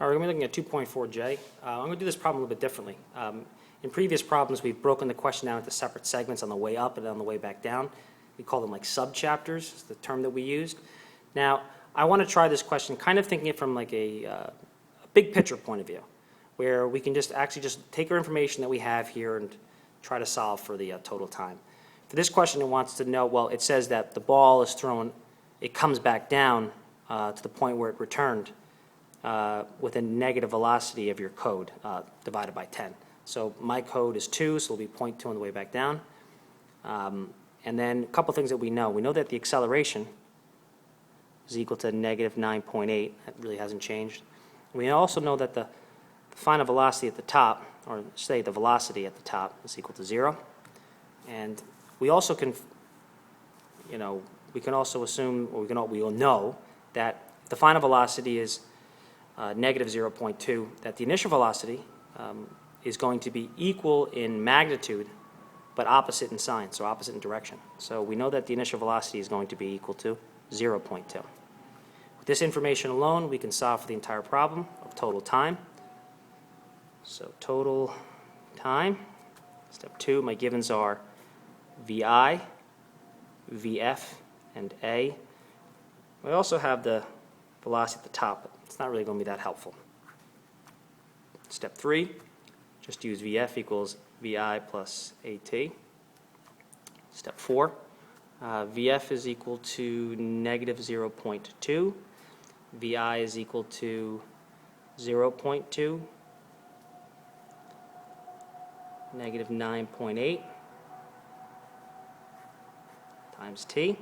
All right, we're going to be looking at 2.4J. I'm going to do this problem a little bit differently. In previous problems, we've broken the question down into separate segments on the way up and on the way back down. We call them like subchapters, is the term that we used. Now, I want to try this question kind of thinking it from like a big picture point of view, where we can just take our information that we have here and try to solve for the total time. For this question, it wants to know, well, it says that the ball is thrown, it comes back down to the point where it returned with a negative velocity of your code divided by 10. So my code is 2, so it'll be 0.2 on the way back down. And then a couple things that we know. We know that the acceleration is equal to negative 9.8. That really hasn't changed. We also know that the final velocity at the top, or say the velocity at the top, is equal to 0. And we also can, we can also assume, or we will know that the final velocity is negative 0.2, that the initial velocity is going to be equal in magnitude, but opposite in sign, so opposite in direction. So we know that the initial velocity is going to be equal to 0.2. With this information alone, we can solve for the entire problem of total time. So total time, step 2, my givens are VI, VF, and A. We also have the velocity at the top, but it's not really going to be that helpful. Step 3, just use VF equals VI plus AT. Step 4, VF is equal to negative 0.2. VI is equal to 0.2, negative 9.8 times T.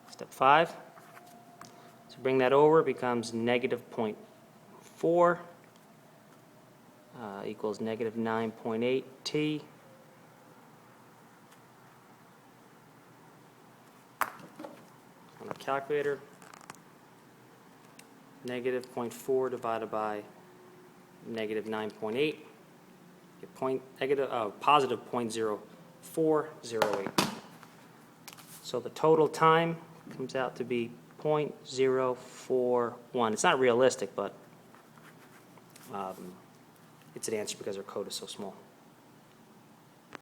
Step 5, to bring that over, it becomes negative 0.4 equals negative 9.8 T. On the calculator, negative 0.4 divided by negative 9.8, get positive 0.0408. So the total time comes out to be 0.041. It's not realistic, but it's an answer because our code is so small.